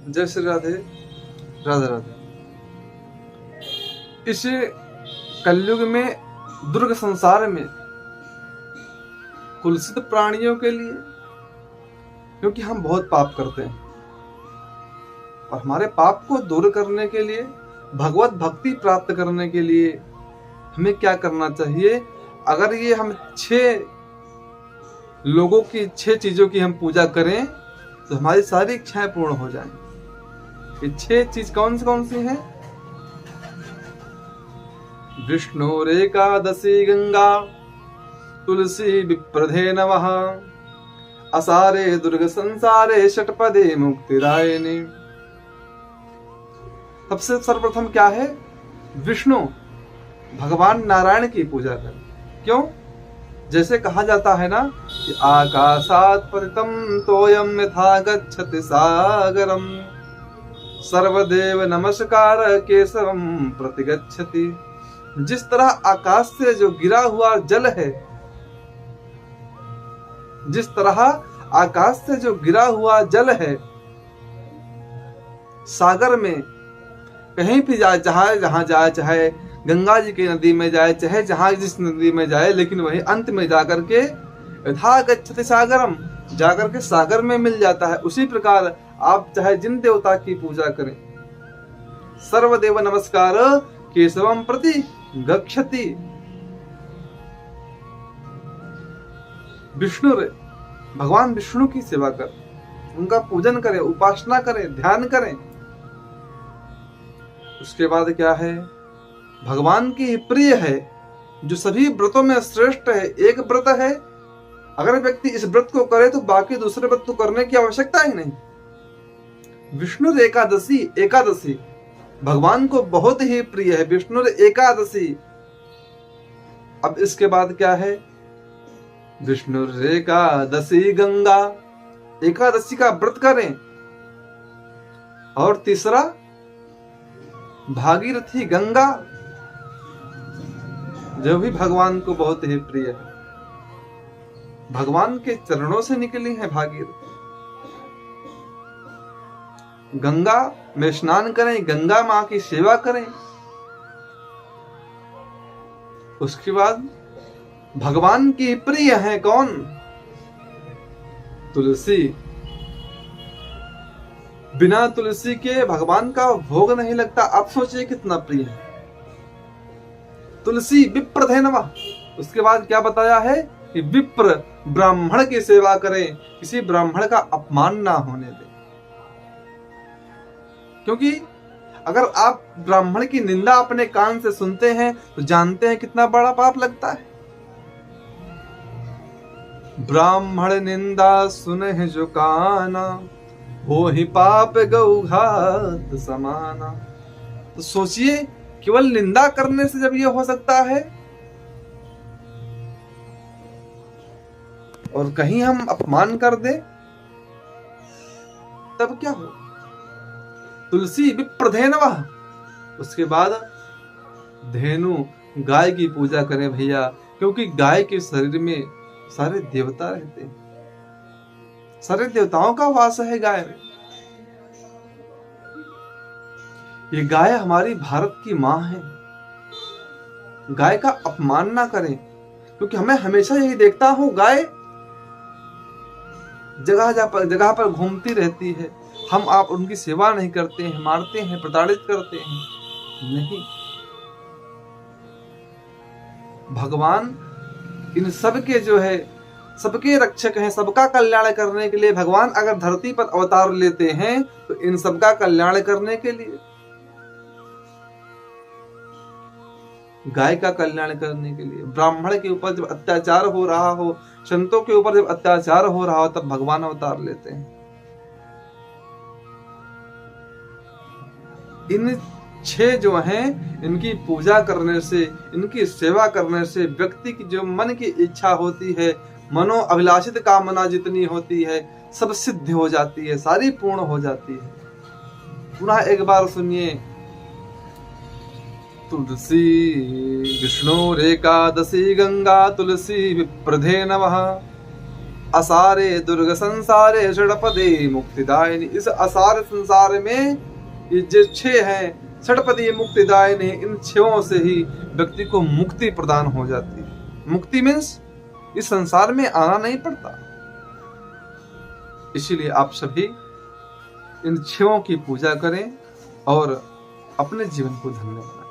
जय श्री राधे, राधे राधे। इस कलयुग में, दुर्ग संसार में कुलसित प्राणियों के लिए, क्योंकि हम बहुत पाप करते हैं और हमारे पाप को दूर करने के लिए, भगवत भक्ति प्राप्त करने के लिए हमें क्या करना चाहिए? अगर ये हम 6 लोगों की, 6 चीजों की हम पूजा करें तो हमारी सारी इच्छाएं पूर्ण हो जाएं। ये 6 चीज कौन सी हैं? विष्णुरेकादशी गंगा, तुलसी विप्रधे नमः, असारे दुर्ग संसारे, षटपदे मुक्तिदायिनी। सबसे सर्वप्रथम क्या है? विष्णु, भगवान नारायण की पूजा करें। क्यों? जैसे कहा जाता है ना कि आकाशात् पतितं तोयं यथा गच्छति सागरम, सर्वदेव नमस्कार केशवम प्रतिगच्छति। जिस तरह आकाश से जो गिरा हुआ जल है, जिस तरह आकाश से जो गिरा हुआ जल है सागर में कहीं भी जाए, जहां जाए, चाहे गंगा जी की नदी में जाए, चाहे जहां जिस नदी में जाए, लेकिन वही अंत में जाकर के यथा गच्छति सागरम, जाकर के सागर में मिल जाता है। उसी प्रकार आप चाहे जिन देवता की पूजा करें, सर्वदेव नमस्कार केशवम प्रति गच्छति। विष्णु, भगवान विष्णु की सेवा करें, उनका पूजन करें, उपासना करें, ध्यान करें। उसके बाद क्या है? भगवान की प्रिय है, जो सभी व्रतों में श्रेष्ठ है, एक व्रत है। अगर व्यक्ति इस व्रत को करे तो बाकी दूसरे व्रत को करने की आवश्यकता ही नहीं। विष्णु एकादशी, एकादशी भगवान को बहुत ही प्रिय है, विष्णु एकादशी। अब इसके बाद क्या है? विष्णु एकादशी गंगा, एकादशी का व्रत करें। और तीसरा भागीरथी गंगा, जो भी भगवान को बहुत ही प्रिय है, भगवान के चरणों से निकली है भागीरथी। गंगा में स्नान करें, गंगा मां की सेवा करें। उसके बाद भगवान की प्रिय है कौन? तुलसी। बिना तुलसी के भगवान का भोग नहीं लगता। आप सोचिए कितना प्रिय है तुलसी। विप्रधे नमः। उसके बाद क्या बताया है कि विप्र, ब्राह्मण की सेवा करें, किसी ब्राह्मण का अपमान ना होने दें। क्योंकि अगर आप ब्राह्मण की निंदा अपने कान से सुनते हैं तो जानते हैं कितना बड़ा पाप लगता है। ब्राह्मण निंदा सुने जो काना, हो ही पाप गौघात समाना। तो सोचिए, केवल निंदा करने से जब ये हो सकता है, और कहीं हम अपमान कर दे तब क्या हो? तुलसी विप्रधे नमः। उसके बाद धेनु, गाय की पूजा करें भैया, क्योंकि गाय के शरीर में सारे देवता रहते हैं, सारे देवताओं का वास है गाय में। ये गाय हमारी भारत की मां है। गाय का अपमान ना करें, क्योंकि हमें हमेशा यही देखता हूं, गाय जगह पर घूमती रहती है। हम आप उनकी सेवा नहीं करते हैं, मारते हैं, प्रताड़ित करते हैं। नहीं, भगवान इन सब के जो है, सबके रक्षक हैं। सबका कल्याण करने के लिए भगवान अगर धरती पर अवतार लेते हैं तो इन सबका कल्याण करने के लिए, गाय का कल्याण करने के लिए। ब्राह्मण के ऊपर जब अत्याचार हो रहा हो, संतों के ऊपर जब अत्याचार हो रहा हो, तब भगवान अवतार लेते हैं। इन 6 जो हैं, इनकी पूजा करने से, इनकी सेवा करने से व्यक्ति की जो मन की इच्छा होती है, मनो अभिलाषित कामना जितनी होती है, सब सिद्ध हो जाती है, सारी पूर्ण हो जाती है। पुनः एक बार सुनिए। तुलसी विष्णु एकादशी गंगा, तुलसी विप्रधे नमः, असारे दुर्ग संसारे षडपदे मुक्तिदायिनी। इस असार संसार में ये जो 6 हैं षडपदे मुक्तिदायिनी, इन 6 से ही व्यक्ति को मुक्ति प्रदान हो जाती है। मुक्ति मीन्स इस संसार में आना नहीं पड़ता। इसीलिए आप सभी इन 6 की पूजा करें और अपने जीवन को धन्य बनाएं।